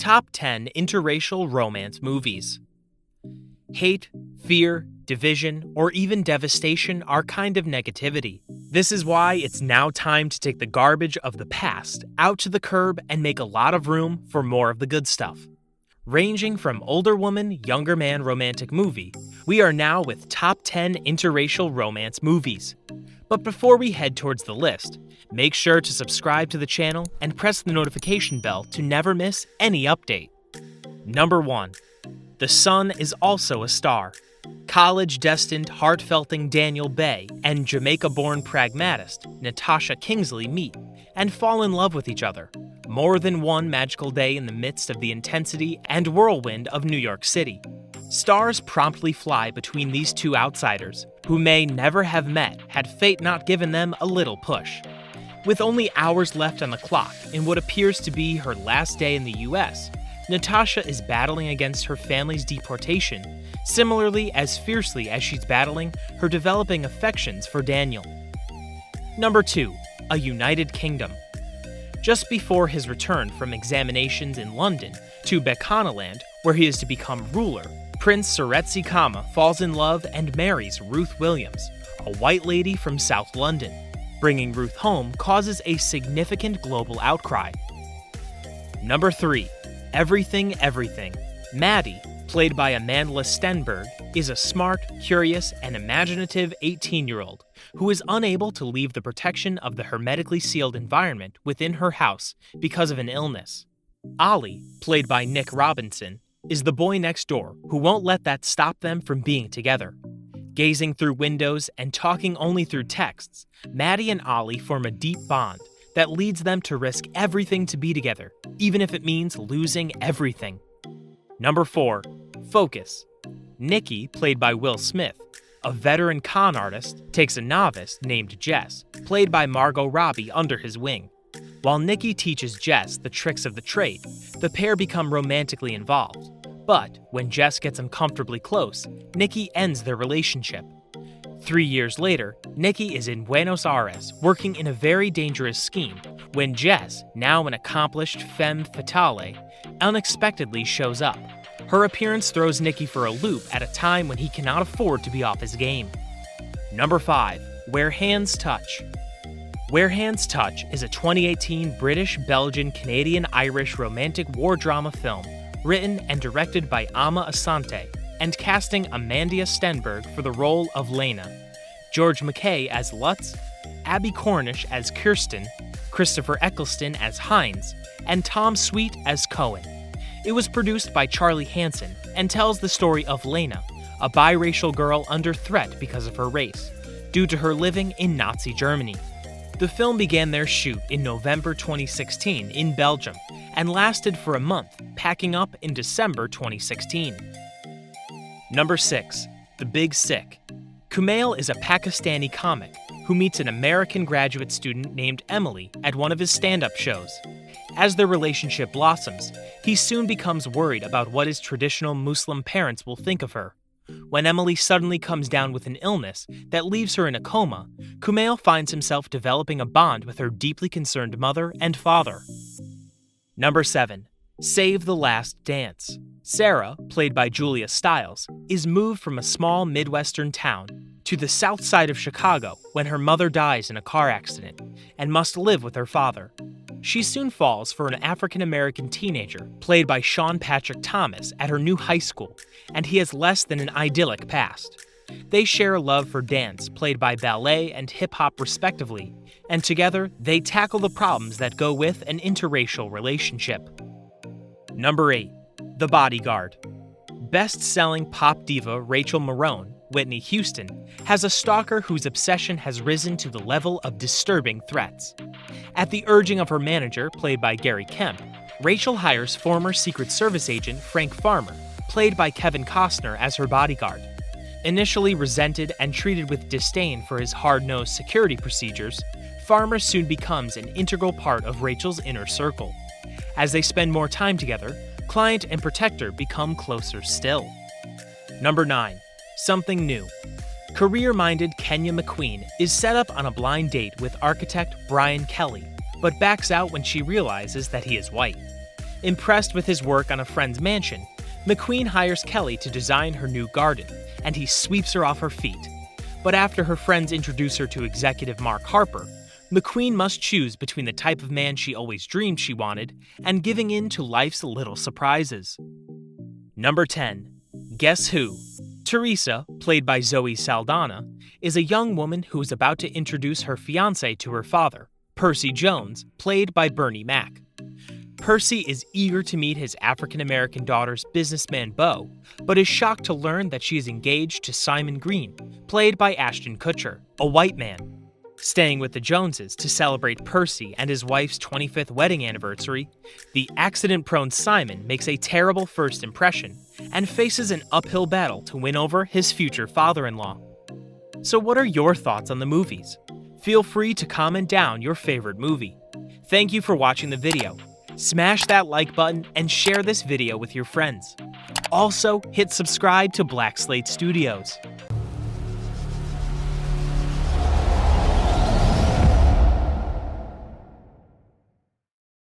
Top 10 Interracial Romance Movies. Hate, fear, division, or even devastation are kind of negativity. This is why it's now time to take the garbage of the past out to the curb and make a lot of room for more of the good stuff. Ranging from older woman, younger man romantic movie, we are now with Top 10 Interracial Romance Movies. But before we head towards the list, make sure to subscribe to the channel and press the notification bell to never miss any update. Number 1. The Sun is Also a Star. College-destined, heartfelting Daniel Bay and Jamaica-born pragmatist Natasha Kingsley meet and fall in love with each other. More than one magical day in the midst of the intensity and whirlwind of New York City. Stars promptly fly between these two outsiders, who may never have met had fate not given them a little push. With only hours left on the clock in what appears to be her last day in the US, Natasha is battling against her family's deportation, similarly as fiercely as she's battling her developing affections for Daniel. Number 2. A United Kingdom. Just before his return from examinations in London to Bechuanaland, where he is to become ruler, Prince Seretse Khama falls in love and marries Ruth Williams, a white lady from South London. Bringing Ruth home causes a significant global outcry. Number 3. Everything, Everything. Maddie, played by Amanda Stenberg, is a smart, curious, and imaginative 18-year-old who is unable to leave the protection of the hermetically sealed environment within her house because of an illness. Ollie, played by Nick Robinson, is the boy next door who won't let that stop them from being together. Gazing through windows and talking only through texts, Maddie and Ollie form a deep bond that leads them to risk everything to be together, even if it means losing everything. Number 4. Focus. Nikki, played by Will Smith, a veteran con artist, takes a novice named Jess, played by Margot Robbie, under his wing. While Nikki teaches Jess the tricks of the trade, the pair become romantically involved. But when Jess gets uncomfortably close, Nikki ends their relationship. 3 years later, Nikki is in Buenos Aires working in a very dangerous scheme when Jess, now an accomplished femme fatale, unexpectedly shows up. Her appearance throws Nikki for a loop at a time when he cannot afford to be off his game. Number 5. Where Hands Touch. Where Hands Touch is a 2018 British, Belgian, Canadian, Irish romantic war drama film written and directed by Amma Asante and casting Amanda Stenberg for the role of Lena, George McKay as Lutz, Abby Cornish as Kirsten, Christopher Eccleston as Hines, and Tom Sweet as Cohen. It was produced by Charlie Hanson and tells the story of Lena, a biracial girl under threat because of her race, due to her living in Nazi Germany. The film began their shoot in November 2016 in Belgium and lasted for a month, packing up in December 2016. Number 6. The Big Sick. Kumail is a Pakistani comic who meets an American graduate student named Emily at one of his stand-up shows. As their relationship blossoms, he soon becomes worried about what his traditional Muslim parents will think of her. When Emily suddenly comes down with an illness that leaves her in a coma, Kumail finds himself developing a bond with her deeply concerned mother and father. Number 7. Save the Last Dance. Sarah, played by Julia Stiles, is moved from a small Midwestern town to the south side of Chicago when her mother dies in a car accident and must live with her father. She soon falls for an African-American teenager, played by Sean Patrick Thomas, at her new high school, and he has less than an idyllic past. They share a love for dance, played by ballet and hip-hop respectively, and together they tackle the problems that go with an interracial relationship. Number 8. The Bodyguard. Best-selling pop diva Rachel Marone, Whitney Houston, has a stalker whose obsession has risen to the level of disturbing threats. At the urging of her manager, played by Gary Kemp, Rachel hires former Secret Service agent Frank Farmer, played by Kevin Costner, as her bodyguard. Initially resented and treated with disdain for his hard-nosed security procedures, Farmer soon becomes an integral part of Rachel's inner circle. As they spend more time together, client and protector become closer still. Number 9. Something New. Career-minded Kenya McQueen is set up on a blind date with architect Brian Kelly, but backs out when she realizes that he is white. Impressed with his work on a friend's mansion, McQueen hires Kelly to design her new garden, and he sweeps her off her feet. But after her friends introduce her to executive Mark Harper, McQueen must choose between the type of man she always dreamed she wanted and giving in to life's little surprises. Number 10. Guess Who? Teresa, played by Zoe Saldana, is a young woman who is about to introduce her fiancé to her father, Percy Jones, played by Bernie Mac. Percy is eager to meet his African-American daughter's businessman Beau, but is shocked to learn that she is engaged to Simon Green, played by Ashton Kutcher, a white man. Staying with the Joneses to celebrate Percy and his wife's 25th wedding anniversary, the accident-prone Simon makes a terrible first impression and faces an uphill battle to win over his future father-in-law. So what are your thoughts on the movies? Feel free to comment down your favorite movie. Thank you for watching the video. Smash that like button and share this video with your friends. Also, hit subscribe to Black Slate Studios.